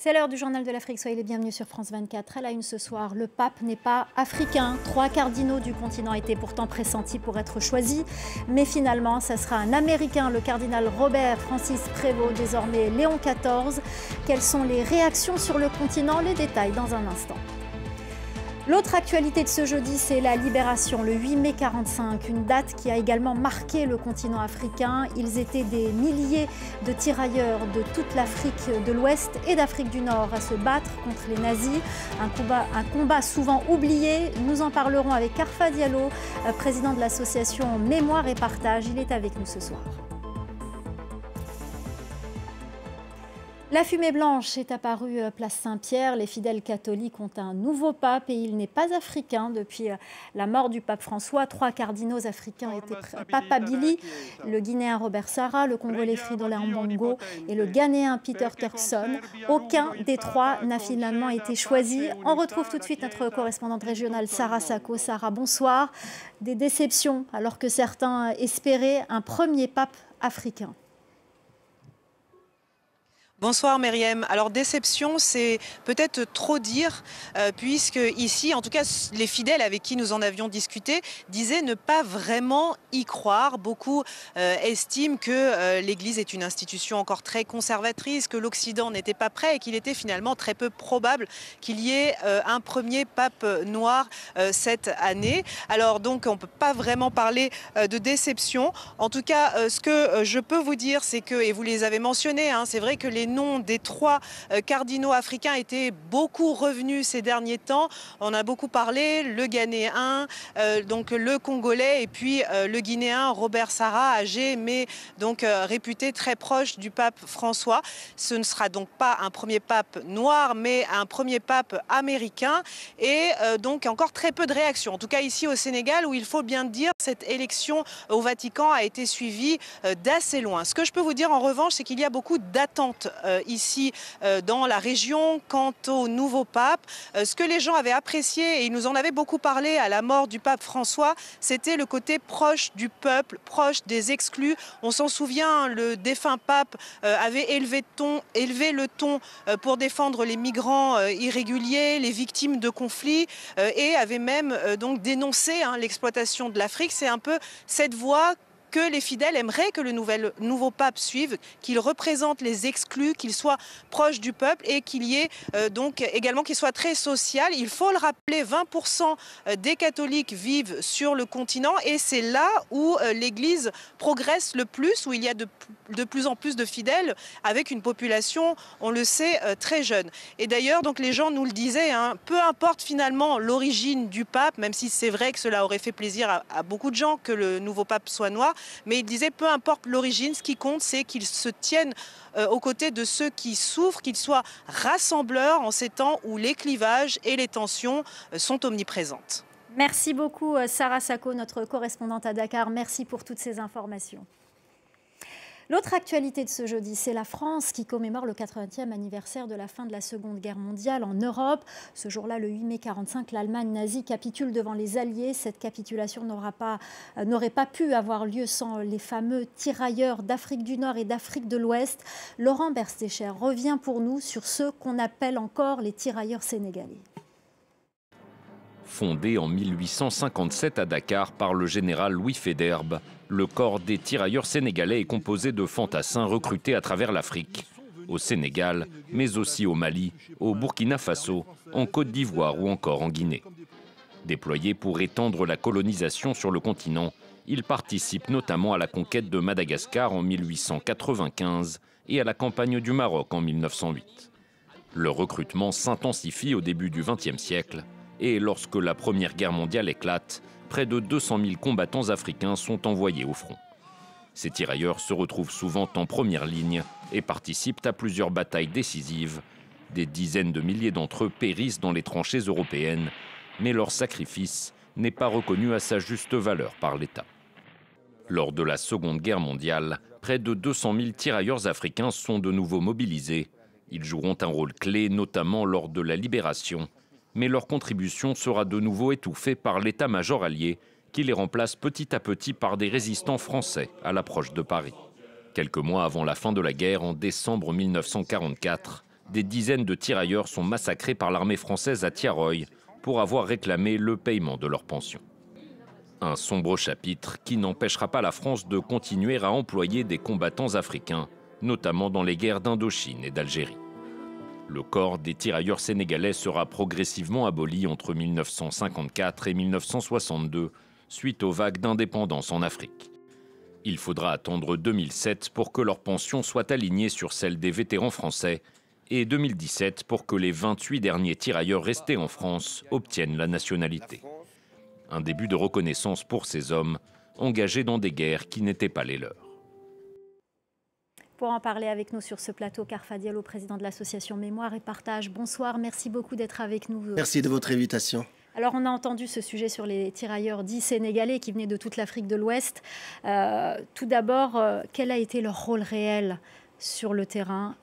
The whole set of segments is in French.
C'est l'heure du journal de l'Afrique. Soyez les bienvenus sur France 24. À la une ce soir, le pape n'est pas africain. 3 cardinaux du continent étaient pourtant pressentis pour être choisis. Mais finalement, ça sera un Américain, le cardinal Robert Francis Prévost, désormais Léon XIV. Quelles sont les réactions sur le continent? Les détails dans un instant. L'autre actualité de ce jeudi, c'est la libération, le 8 mai 45, une date qui a également marqué le continent africain. Ils étaient des milliers de tirailleurs de toute l'Afrique de l'Ouest et d'Afrique du Nord à se battre contre les nazis. Un combat souvent oublié. Nous en parlerons avec Karfa Diallo, président de l'association Mémoire et Partage. Il est avec nous ce soir. La fumée blanche est apparue place Saint-Pierre. Les fidèles catholiques ont un nouveau pape et il n'est pas africain. Depuis la mort du pape François, 3 cardinaux africains étaient Papa Billy, le Guinéen Robert Sarah, le Congolais Fridolin Mbongo et le Ghanéen Peter Turkson. Aucun des 3 n'a finalement été choisi. On retrouve tout de suite notre correspondante régionale Sarah Sako. Sarah, bonsoir. Des déceptions alors que certains espéraient un premier pape africain. Bonsoir Myriam. Alors déception, c'est peut-être trop dire, puisque ici, en tout cas, les fidèles avec qui nous en avions discuté disaient ne pas vraiment y croire. Beaucoup estiment que l'Église est une institution encore très conservatrice, que l'Occident n'était pas prêt et qu'il était finalement très peu probable qu'il y ait un premier pape noir cette année. Alors donc, on ne peut pas vraiment parler de déception. En tout cas, ce que je peux vous dire, c'est que, et vous les avez mentionnés, hein, c'est vrai que les noms des 3 cardinaux africains étaient beaucoup revenus ces derniers temps. On a beaucoup parlé, le Ghanéen, donc le Congolais et puis le Guinéen Robert Sarah, âgé mais donc réputé très proche du pape François. Ce ne sera donc pas un premier pape noir mais un premier pape américain et donc encore très peu de réactions. En tout cas ici au Sénégal où il faut bien dire cette élection au Vatican a été suivie d'assez loin. Ce que je peux vous dire en revanche c'est qu'il y a beaucoup d'attentes ici dans la région quant au nouveau pape. Ce que les gens avaient apprécié, et ils nous en avaient beaucoup parlé à la mort du pape François, c'était le côté proche du peuple, proche des exclus. On s'en souvient, le défunt pape avait élevé le ton pour défendre les migrants irréguliers, les victimes de conflits et avait même donc dénoncé l'exploitation de l'Afrique. C'est un peu cette voie que les fidèles aimeraient que le nouveau pape suive, qu'il représente les exclus, qu'il soit proche du peuple et qu'il y ait donc également qu'il soit très social. Il faut le rappeler, 20% des catholiques vivent sur le continent et c'est là où l'Église progresse le plus, où il y a de plus en plus de fidèles avec une population, on le sait, très jeune. Et d'ailleurs, donc les gens nous le disaient, hein, peu importe finalement l'origine du pape, même si c'est vrai que cela aurait fait plaisir à beaucoup de gens que le nouveau pape soit noir, mais il disait peu importe l'origine, ce qui compte c'est qu'il se tienne aux côtés de ceux qui souffrent, qu'il soit rassembleur en ces temps où les clivages et les tensions sont omniprésentes. Merci beaucoup Sarah Sako, notre correspondante à Dakar. Merci pour toutes ces informations. L'autre actualité de ce jeudi, c'est la France qui commémore le 80e anniversaire de la fin de la Seconde Guerre mondiale en Europe. Ce jour-là, le 8 mai 1945, l'Allemagne nazie capitule devant les Alliés. Cette capitulation n'aurait pas pu avoir lieu sans les fameux tirailleurs d'Afrique du Nord et d'Afrique de l'Ouest. Laurent Berstécher revient pour nous sur ceux qu'on appelle encore les tirailleurs sénégalais. Fondé en 1857 à Dakar par le général Louis Faidherbe, le corps des tirailleurs sénégalais est composé de fantassins recrutés à travers l'Afrique, au Sénégal, mais aussi au Mali, au Burkina Faso, en Côte d'Ivoire ou encore en Guinée. Déployés pour étendre la colonisation sur le continent, ils participent notamment à la conquête de Madagascar en 1895 et à la campagne du Maroc en 1908. Le recrutement s'intensifie au début du XXe siècle. Et lorsque la Première Guerre mondiale éclate, près de 200 000 combattants africains sont envoyés au front. Ces tirailleurs se retrouvent souvent en première ligne et participent à plusieurs batailles décisives. Des dizaines de milliers d'entre eux périssent dans les tranchées européennes, mais leur sacrifice n'est pas reconnu à sa juste valeur par l'État. Lors de la Seconde Guerre mondiale, près de 200 000 tirailleurs africains sont de nouveau mobilisés. Ils joueront un rôle clé, notamment lors de la libération. Mais leur contribution sera de nouveau étouffée par l'état-major allié, qui les remplace petit à petit par des résistants français à l'approche de Paris. Quelques mois avant la fin de la guerre, en décembre 1944, des dizaines de tirailleurs sont massacrés par l'armée française à Tiaroy pour avoir réclamé le paiement de leur pension. Un sombre chapitre qui n'empêchera pas la France de continuer à employer des combattants africains, notamment dans les guerres d'Indochine et d'Algérie. Le corps des tirailleurs sénégalais sera progressivement aboli entre 1954 et 1962, suite aux vagues d'indépendance en Afrique. Il faudra attendre 2007 pour que leur pension soit alignée sur celle des vétérans français et 2017 pour que les 28 derniers tirailleurs restés en France obtiennent la nationalité. Un début de reconnaissance pour ces hommes engagés dans des guerres qui n'étaient pas les leurs. Pour en parler avec nous sur ce plateau, Karfa Diallo, président de l'association Mémoire et Partage. Bonsoir, merci beaucoup d'être avec nous. Merci de votre invitation. Alors, on a entendu ce sujet sur les tirailleurs dits sénégalais qui venaient de toute l'Afrique de l'Ouest. Tout d'abord, quel a été leur rôle réel sur le terrain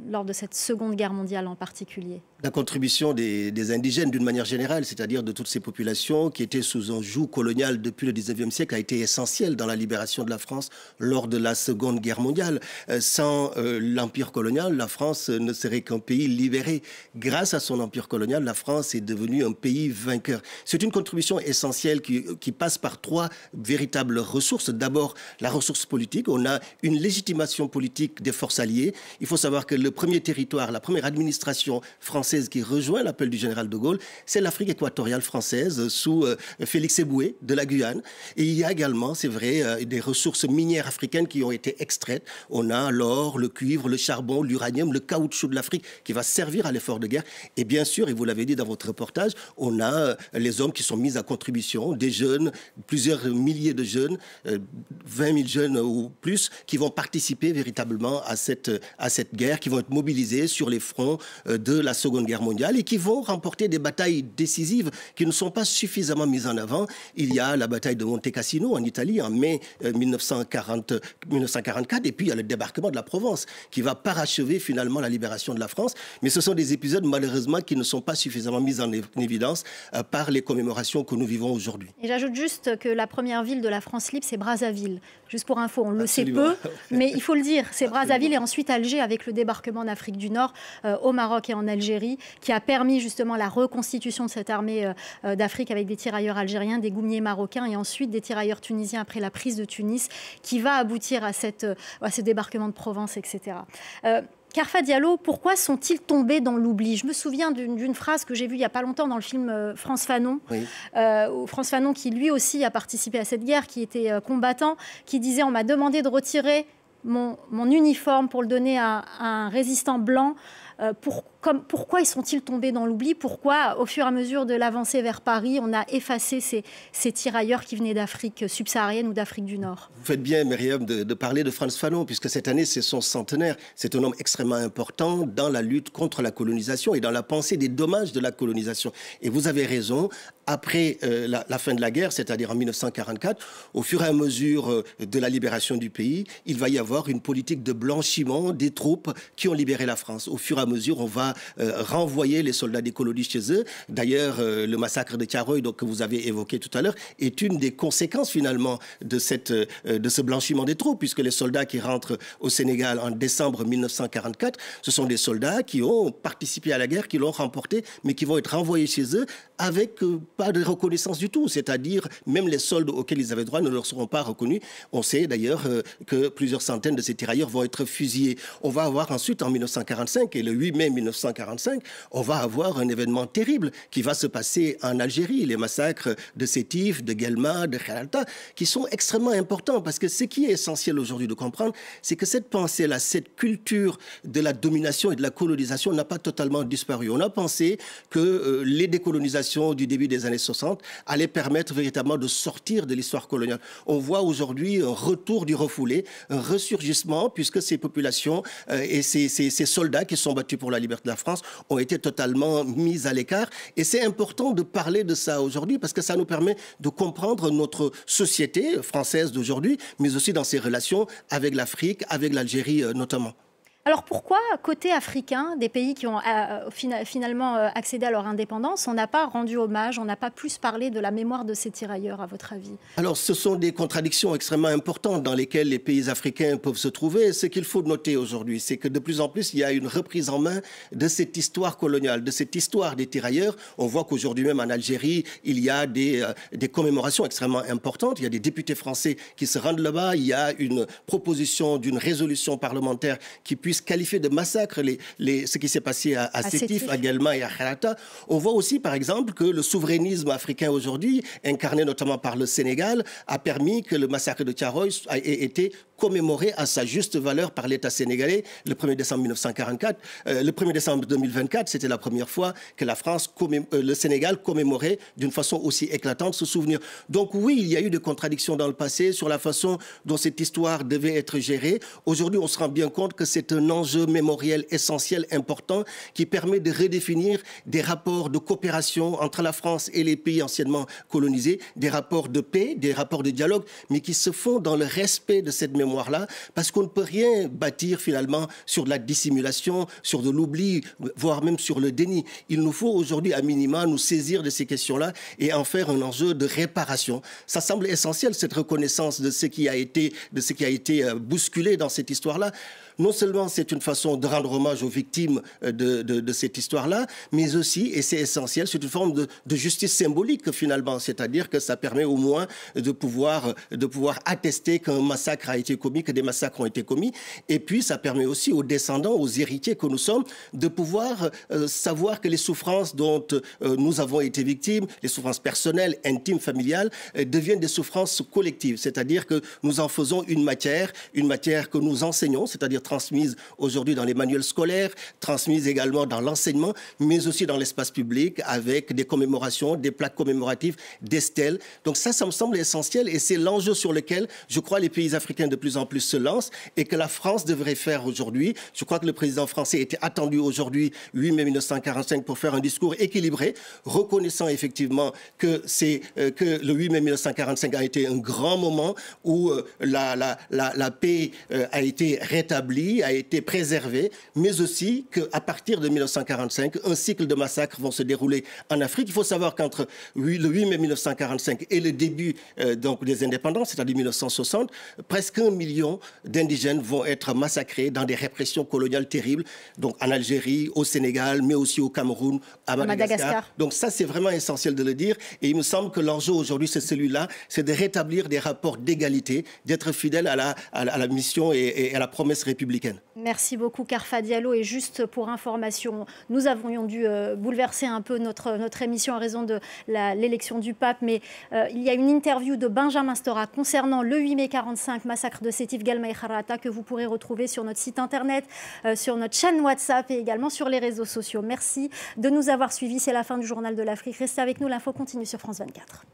lors de cette Seconde Guerre mondiale en particulier? La contribution des indigènes d'une manière générale, c'est-à-dire de toutes ces populations qui étaient sous un joug colonial depuis le 19e siècle, a été essentielle dans la libération de la France lors de la Seconde Guerre mondiale. Sans l'empire colonial, la France ne serait qu'un pays libéré. Grâce à son empire colonial, la France est devenue un pays vainqueur. C'est une contribution essentielle qui passe par trois véritables ressources. D'abord, la ressource politique. On a une légitimation politique des forces alliées. Il faut savoir que le premier territoire, la première administration française qui rejoint l'appel du général de Gaulle, c'est l'Afrique équatoriale française sous Félix Éboué de la Guyane. Et il y a également, c'est vrai, des ressources minières africaines qui ont été extraites. On a l'or, le cuivre, le charbon, l'uranium, le caoutchouc de l'Afrique qui va servir à l'effort de guerre. Et bien sûr, et vous l'avez dit dans votre reportage, on a les hommes qui sont mis à contribution, des jeunes, plusieurs milliers de jeunes, 20 000 jeunes ou plus, qui vont participer véritablement à cette guerre, qui vont être mobilisés sur les fronts de la Seconde Guerre mondiale et qui vont remporter des batailles décisives qui ne sont pas suffisamment mises en avant. Il y a la bataille de Monte Cassino en Italie en mai 1944 et puis il y a le débarquement de la Provence qui va parachever finalement la libération de la France. Mais ce sont des épisodes malheureusement qui ne sont pas suffisamment mis en évidence par les commémorations que nous vivons aujourd'hui. Et j'ajoute juste que la première ville de la France libre, c'est Brazzaville. Juste pour info, on le sait peu, mais il faut le dire, c'est Brazzaville et ensuite Alger avec le débarquement d'Afrique du Nord au Maroc et en Algérie, qui a permis justement la reconstitution de cette armée d'Afrique avec des tirailleurs algériens, des goumiers marocains et ensuite des tirailleurs tunisiens après la prise de Tunis, qui va aboutir à ce débarquement de Provence, etc. Karfa Diallo, pourquoi sont-ils tombés dans l'oubli? Je me souviens d'une phrase que j'ai vue il n'y a pas longtemps dans le film Frantz Fanon, oui. Frantz Fanon qui lui aussi a participé à cette guerre, qui était combattant, qui disait « on m'a demandé de retirer mon uniforme pour le donner à un résistant blanc ». Pourquoi ils sont-ils tombés dans l'oubli? Pourquoi, au fur et à mesure de l'avancée vers Paris, on a effacé ces tirailleurs qui venaient d'Afrique subsaharienne ou d'Afrique du Nord? Vous faites bien, Myriam, de parler de Frantz Fanon, puisque cette année, c'est son centenaire. C'est un homme extrêmement important dans la lutte contre la colonisation et dans la pensée des dommages de la colonisation. Et vous avez raison, après la fin de la guerre, c'est-à-dire en 1944, au fur et à mesure de la libération du pays, il va y avoir une politique de blanchiment des troupes qui ont libéré la France. Au fur et à mesure, on va renvoyer les soldats des colonies chez eux. D'ailleurs, le massacre de Tiaroy, que vous avez évoqué tout à l'heure, est une des conséquences finalement de ce blanchiment des troupes, puisque les soldats qui rentrent au Sénégal en décembre 1944, ce sont des soldats qui ont participé à la guerre, qui l'ont remportée, mais qui vont être renvoyés chez eux avec pas de reconnaissance du tout. C'est-à-dire, même les soldes auxquels ils avaient droit ne leur seront pas reconnus. On sait d'ailleurs que plusieurs centaines de ces tirailleurs vont être fusillés. On va avoir ensuite, en 1945, et le 8 mai 1945, on va avoir un événement terrible qui va se passer en Algérie. Les massacres de Sétif, de Guelma, de Kheralta, qui sont extrêmement importants parce que ce qui est essentiel aujourd'hui de comprendre, c'est que cette pensée-là, cette culture de la domination et de la colonisation n'a pas totalement disparu. On a pensé que les décolonisations du début des années 60 allaient permettre véritablement de sortir de l'histoire coloniale. On voit aujourd'hui un retour du refoulé, un ressurgissement, puisque ces populations et ces soldats qui sont battus pour la liberté de la France ont été totalement mis à l'écart. Et c'est important de parler de ça aujourd'hui parce que ça nous permet de comprendre notre société française d'aujourd'hui, mais aussi dans ses relations avec l'Afrique, avec l'Algérie notamment. Alors pourquoi, côté africain, des pays qui ont finalement accédé à leur indépendance, on n'a pas rendu hommage, on n'a pas plus parlé de la mémoire de ces tirailleurs, à votre avis? Alors, ce sont des contradictions extrêmement importantes dans lesquelles les pays africains peuvent se trouver. Ce qu'il faut noter aujourd'hui, c'est que de plus en plus, il y a une reprise en main de cette histoire coloniale, de cette histoire des tirailleurs. On voit qu'aujourd'hui même en Algérie, il y a des commémorations extrêmement importantes. Il y a des députés français qui se rendent là-bas. Il y a une proposition d'une résolution parlementaire qui puisse qualifier de massacre ce qui s'est passé à Sétif, à Guelma et à Kharata. On voit aussi, par exemple, que le souverainisme africain aujourd'hui, incarné notamment par le Sénégal, a permis que le massacre de Thiaroye ait été commémoré à sa juste valeur par l'État sénégalais le 1er décembre 1944. Le 1er décembre 2024, c'était la première fois que le Sénégal commémorait d'une façon aussi éclatante ce souvenir. Donc oui, il y a eu des contradictions dans le passé sur la façon dont cette histoire devait être gérée. Aujourd'hui, on se rend bien compte que c'est un enjeu mémoriel essentiel, important, qui permet de redéfinir des rapports de coopération entre la France et les pays anciennement colonisés, des rapports de paix, des rapports de dialogue, mais qui se font dans le respect de cette mémoire-là, parce qu'on ne peut rien bâtir finalement sur de la dissimulation, sur de l'oubli, voire même sur le déni. Il nous faut aujourd'hui, à minima, nous saisir de ces questions-là et en faire un enjeu de réparation. Ça semble essentiel, cette reconnaissance de ce qui a été bousculé dans cette histoire-là. Non seulement c'est une façon de rendre hommage aux victimes de cette histoire-là, mais aussi, et c'est essentiel, c'est une forme de justice symbolique finalement, c'est-à-dire que ça permet au moins de pouvoir attester qu'un massacre a été commis, que des massacres ont été commis, et puis ça permet aussi aux descendants, aux héritiers que nous sommes, de pouvoir savoir que les souffrances dont nous avons été victimes, les souffrances personnelles, intimes, familiales, deviennent des souffrances collectives, c'est-à-dire que nous en faisons une matière que nous enseignons, c'est-à-dire transmise aujourd'hui dans les manuels scolaires, transmise également dans l'enseignement, mais aussi dans l'espace public avec des commémorations, des plaques commémoratives, des stèles. Donc ça me semble essentiel et c'est l'enjeu sur lequel je crois les pays africains de plus en plus se lancent et que la France devrait faire aujourd'hui. Je crois que le président français était attendu aujourd'hui, 8 mai 1945, pour faire un discours équilibré, reconnaissant effectivement que le 8 mai 1945 a été un grand moment où la paix a été rétablie, a été préservé, mais aussi qu'à partir de 1945, un cycle de massacres vont se dérouler en Afrique. Il faut savoir qu'entre le 8 mai 1945 et le début des indépendances, c'est-à-dire 1960, presque 1 million d'indigènes vont être massacrés dans des répressions coloniales terribles, donc en Algérie, au Sénégal, mais aussi au Cameroun, à Madagascar. Donc ça, c'est vraiment essentiel de le dire. Et il me semble que l'enjeu aujourd'hui, c'est celui-là, c'est de rétablir des rapports d'égalité, d'être fidèle à la mission et à la promesse républicaine. Merci beaucoup Karfa Diallo. Et juste pour information, nous avions dû bouleverser un peu notre émission à raison de l'élection du pape, mais il y a une interview de Benjamin Stora concernant le 8 mai 45, massacre de Sétif, Guelma et Kharata, que vous pourrez retrouver sur notre site internet, sur notre chaîne WhatsApp et également sur les réseaux sociaux. Merci de nous avoir suivis. C'est la fin du Journal de l'Afrique. Restez avec nous, l'info continue sur France 24.